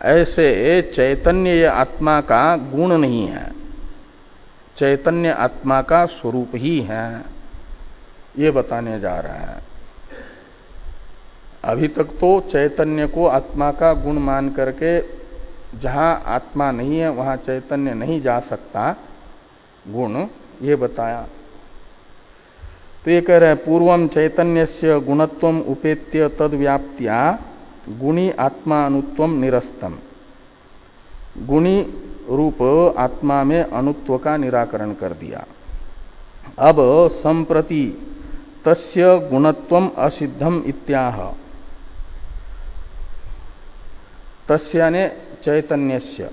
ऐसे चैतन्य ये आत्मा का गुण नहीं है, चैतन्य आत्मा का स्वरूप ही है, ये बताने जा रहा है। अभी तक तो चैतन्य को आत्मा का गुण मान करके जहां आत्मा नहीं है वहां चैतन्य नहीं जा सकता गुण, ये बताया। तो ये कह रहे हैं पूर्वम चैतन्यस्य गुणत्वम उपेत्य तद्व्याप्त्या गुणी आत्मानुत्वम निरस्तम। गुणी रूप आत्मा में अनुत्व का निराकरण कर दिया। अब संप्रति तस्य गुणत्वम असिद्धम इत्याह। तस्य ने चैतन्यस्य,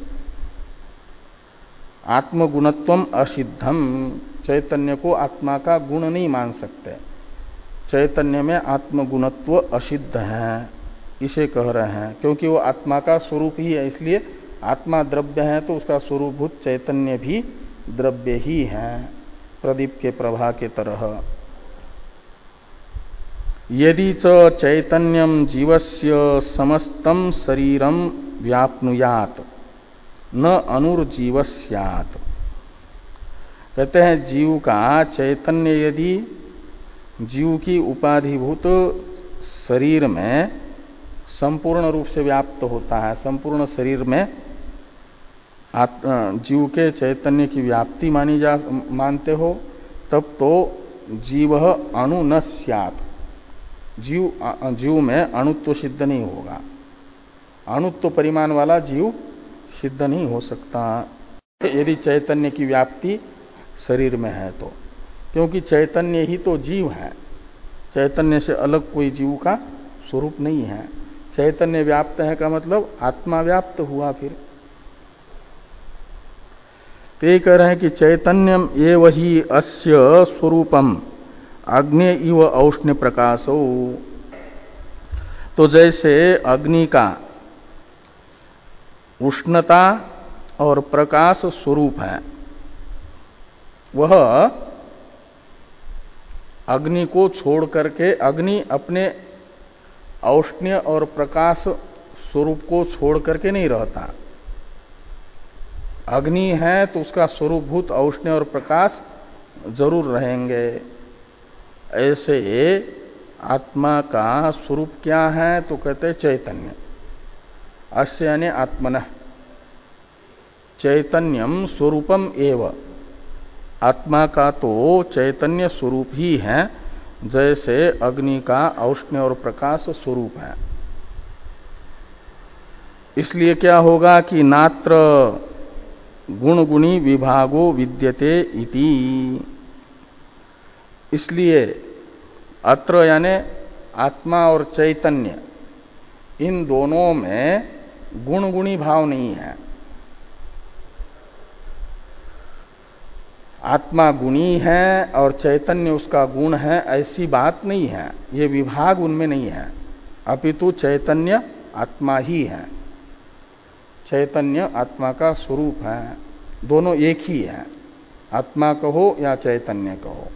आत्मगुणत्वम असिद्धम, चैतन्य को आत्मा का गुण नहीं मान सकते। चैतन्य में आत्मगुणत्व असिद्ध है, इसे कह रहे हैं, क्योंकि वो आत्मा का स्वरूप ही है। इसलिए आत्मा द्रव्य है तो उसका स्वरूपभूत चैतन्य भी द्रव्य ही है, प्रदीप के प्रभा के तरह। यदि च चैतन्यम जीवस्य समस्तम शरीरम व्याप्नुयात न अनुर्जीवस्यात्। कहते हैं जीव का चैतन्य यदि जीव की उपाधिभूत शरीर में संपूर्ण रूप से व्याप्त होता है, संपूर्ण शरीर में जीव के चैतन्य की व्याप्ति मानते हो, तब तो जीव अणु न स्यात्, जीव में अणुत्व सिद्ध नहीं होगा। अणुत्व परिमाण वाला जीव सिद्ध नहीं हो सकता यदि चैतन्य की व्याप्ति शरीर में है तो, क्योंकि चैतन्य ही तो जीव है, चैतन्य से अलग कोई जीव का स्वरूप नहीं है। चैतन्य व्याप्त है का मतलब आत्मा व्याप्त हुआ। फिर तो ये कह रहे हैं कि चैतन्यम एव ही अस्य स्वरूपम अग्नि इव औष्ण्य प्रकाशो। तो जैसे अग्नि का उष्णता और प्रकाश स्वरूप है, वह अग्नि को छोड़ करके, अग्नि अपने औष्ण्य और प्रकाश स्वरूप को छोड़ करके नहीं रहता। अग्नि है तो उसका स्वरूपभूत औष्ण्य और प्रकाश जरूर रहेंगे। ऐसे आत्मा का स्वरूप क्या है तो कहते हैं चैतन्य। अस्य यानी आत्मनः चैतन्यम स्वरूपम एव, आत्मा का तो चैतन्य स्वरूप ही है, जैसे अग्नि का औष्ण्य और प्रकाश स्वरूप है। इसलिए क्या होगा कि नात्र गुण गुणी विभागो विद्यते इति, इसलिए अत्र यानी आत्मा और चैतन्य इन दोनों में गुण गुणी भाव नहीं है। आत्मा गुणी है और चैतन्य उसका गुण है, ऐसी बात नहीं है। ये विभाग उनमें नहीं है, अपितु चैतन्य आत्मा ही है, चैतन्य आत्मा का स्वरूप है। दोनों एक ही है, आत्मा कहो या चैतन्य कहो।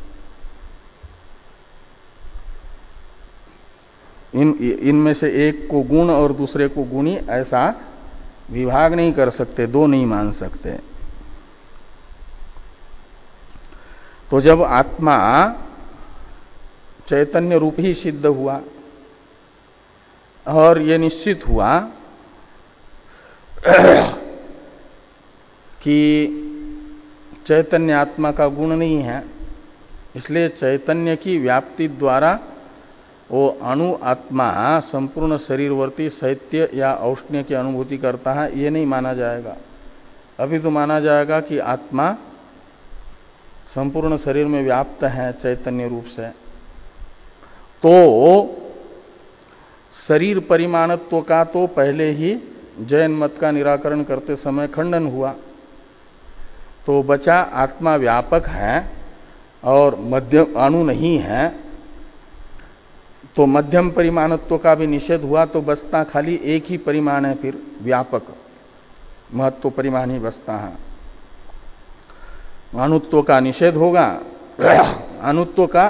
इनमें से एक को गुण और दूसरे को गुणी ऐसा विभाग नहीं कर सकते, दो नहीं मान सकते। तो जब आत्मा चैतन्य रूप ही सिद्ध हुआ और ये निश्चित हुआ कि चैतन्य आत्मा का गुण नहीं है, इसलिए चैतन्य की व्याप्ति द्वारा वो अणु आत्मा संपूर्ण शरीरवर्ती शैत्य या औष्ण्य की अनुभूति करता है, ये नहीं माना जाएगा। अभी तो माना जाएगा कि आत्मा संपूर्ण शरीर में व्याप्त है चैतन्य रूप से। तो शरीर परिमाणत्व का तो पहले ही जैन मत का निराकरण करते समय खंडन हुआ, तो बचा आत्मा व्यापक है और मध्यम अणु नहीं है, तो मध्यम परिमाणत्व का भी निषेध हुआ। तो बचता खाली एक ही परिमाण है, फिर व्यापक महत्व परिमाण ही बचता है। अणुत्व का निषेध होगा, अणुत्व का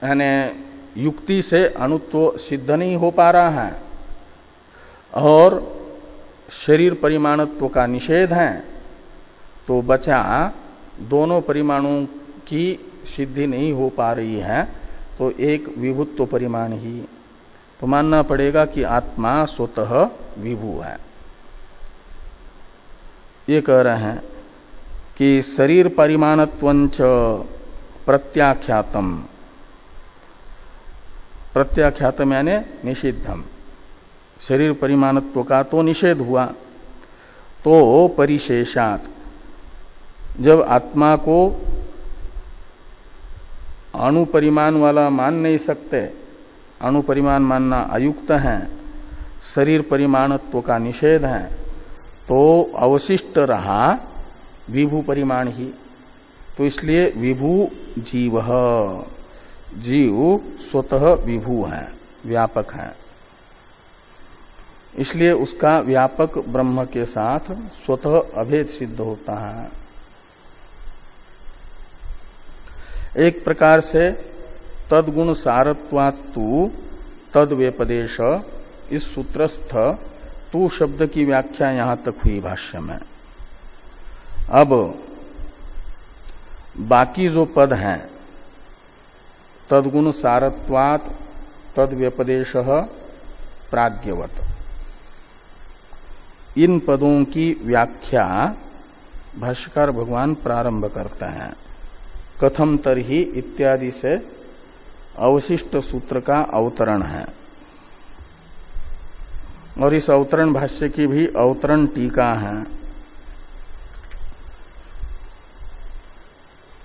यानी युक्ति से अणुत्व सिद्ध नहीं हो पा रहा है, और शरीर परिमाणत्व का निषेध है, तो बचा दोनों परिमाणों की सिद्धि नहीं हो पा रही है, तो एक विभुत्व परिमाण ही। तो मानना पड़ेगा कि आत्मा स्वतः विभु है। ये कह रहे हैं कि शरीर परिमाणत्वंच प्रत्याख्यातम, प्रत्याख्यातम यानी निषिद्धम, शरीर परिमाणत्व का तो निषेध हुआ। तो परिशेषात, जब आत्मा को अणु परिमाण वाला मान नहीं सकते, अणु परिमाण मानना अयुक्त है, शरीर परिमाणत्व का निषेध है, तो अवशिष्ट रहा विभू परिमाण ही। तो इसलिए विभू जीव, जीव स्वतः विभू है, व्यापक है। इसलिए उसका व्यापक ब्रह्म के साथ स्वतः अभेद सिद्ध होता है। एक प्रकार से तद्गुण सारत्वात्तु तद व्यपदेश, इस सूत्रस्थ तू शब्द की व्याख्या यहां तक हुई भाष्य में। अब बाकी जो पद हैं, तद्गुण सारत्वात् तद व्यपदेश प्राज्ञवत, इन पदों की व्याख्या भाष्यकार भगवान प्रारंभ करते हैं। कथम तरहि इत्यादि से अवशिष्ट सूत्र का अवतरण है, और इस अवतरण भाष्य की भी अवतरण टीका है।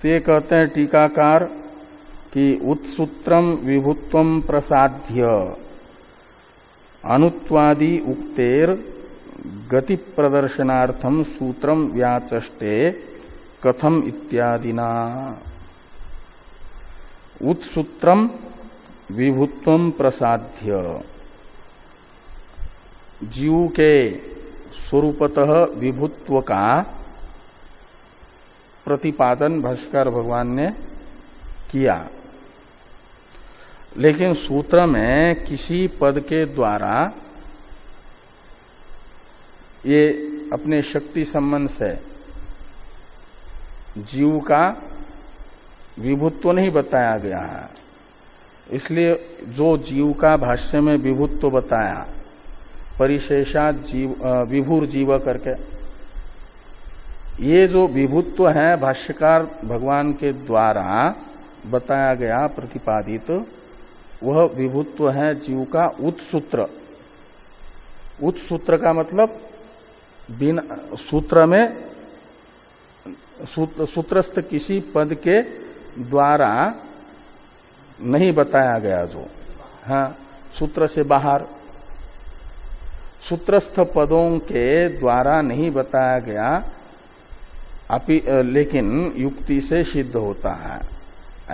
तो ये कहते हैं टीकाकार कि उत्सूत्रम विभुत्वम प्रसाद्य अनुत्वादि उक्तेर गति प्रदर्शनार्थम सूत्रम व्याचष्टे कथम इत्यादिना। उत्सूत्रम विभुत्वम प्रसाद्य, जीव के स्वरूपतः विभुत्व का प्रतिपादन भाष्यकार भगवान ने किया, लेकिन सूत्र में किसी पद के द्वारा ये अपने शक्ति संबंध से जीव का विभुत्व नहीं बताया गया है। इसलिए जो जीव का भाष्य में विभुत्व बताया, परिशेषात जीव विभुर जीव करके, ये जो विभुत्व है भाष्यकार भगवान के द्वारा बताया गया प्रतिपादित, वह विभुत्व है जीव का उत्सूत्र। उत्सूत्र का मतलब बिना सूत्र में सूत्रस्थ किसी पद के द्वारा नहीं बताया गया, जो हाँ सूत्र से बाहर सूत्रस्थ पदों के द्वारा नहीं बताया गया, लेकिन युक्ति से सिद्ध होता है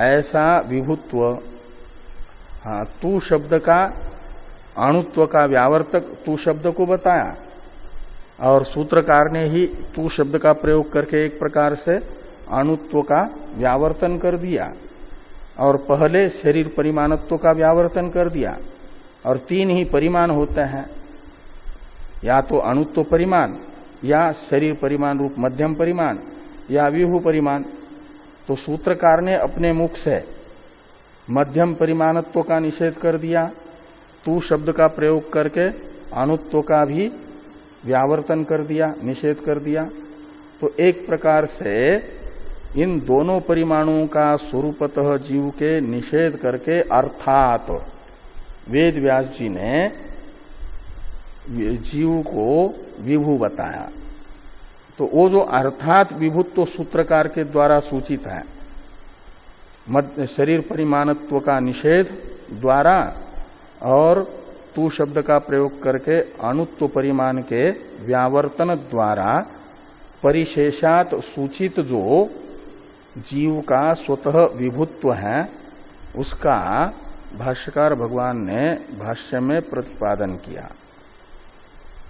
ऐसा विभुत्व। हाँ, तू शब्द का अणुत्व का व्यावर्तक तू शब्द को बताया, और सूत्रकार ने ही तू शब्द का प्रयोग करके एक प्रकार से अणुत्व का व्यावर्तन कर दिया, और पहले शरीर परिमाणत्व का व्यावर्तन कर दिया। और तीन ही परिमाण होते हैं, या तो अणुत्व परिमाण, या शरीर परिमाण रूप मध्यम परिमाण, या विभु परिमाण। तो सूत्रकार ने अपने मुख से मध्यम परिमाणत्व का निषेध कर दिया, तू शब्द का प्रयोग करके अणुत्व का भी व्यावर्तन कर दिया, निषेध कर दिया। तो एक प्रकार से इन दोनों परिमाणों का स्वरूपतः जीव के निषेध करके, अर्थात वेद व्यास जी ने जीव को विभु बताया। तो वो जो अर्थात विभुत्व सूत्रकार के द्वारा सूचित है, शरीर परिमाणत्व का निषेध द्वारा और तू शब्द का प्रयोग करके अणुत्व परिमाण के व्यावर्तन द्वारा परिशेषात सूचित जो जीव का स्वतः विभुत्व है, उसका भाष्यकार भगवान ने भाष्य में प्रतिपादन किया।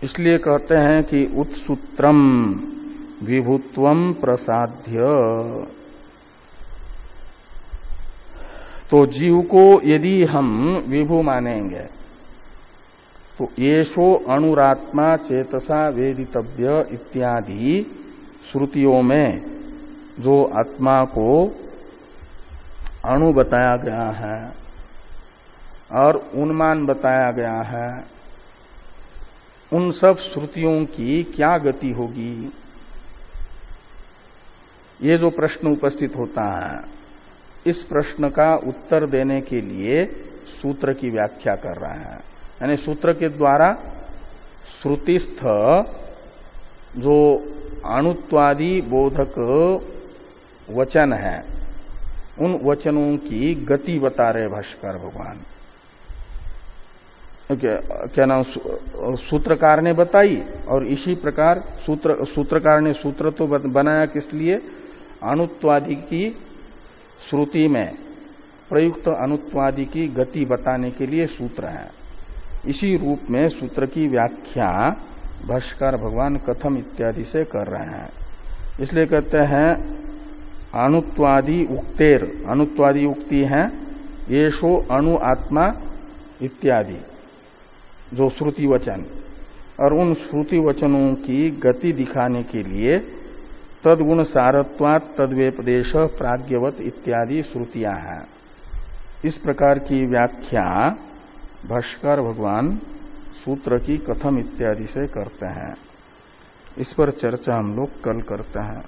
इसलिए कहते हैं कि उत्सूत्रम विभुत्वम प्रसाद्य। तो जीव को यदि हम विभु मानेंगे तो येषो अणुरात्मा चेतसा वेदितव्य इत्यादि श्रुतियों में जो आत्मा को अणु बताया गया है और उन्मान बताया गया है, उन सब श्रुतियों की क्या गति होगी, ये जो प्रश्न उपस्थित होता है, इस प्रश्न का उत्तर देने के लिए सूत्र की व्याख्या कर रहा है। यानी सूत्र के द्वारा श्रुतिस्थ जो अणुत्वादि बोधक वचन है, उन वचनों की गति बता रहे भाष्यकार भगवान। क्या नाम सूत्रकार ने बताई, और इसी प्रकार सूत्रकार ने सूत्र तो बनाया किस लिए, अणुत्वादि की श्रुति में प्रयुक्त अणुत्वादि की गति बताने के लिए सूत्र है। इसी रूप में सूत्र की व्याख्या भाष्यकार भगवान कथम इत्यादि से कर रहे हैं। इसलिए कहते हैं अणुत्वादि उक्तेर, अणुत्वादि उक्ति है येषो अणु आत्मा इत्यादि जो श्रुति वचन, और उन श्रुति वचनों की गति दिखाने के लिए तद्गुण सारत्वात् तद्व्यपदेश प्राज्ञवत इत्यादि श्रुतियां हैं। इस प्रकार की व्याख्या भाष्यकार भगवान सूत्र की कथम इत्यादि से करते हैं। इस पर चर्चा हम लोग कल करते हैं।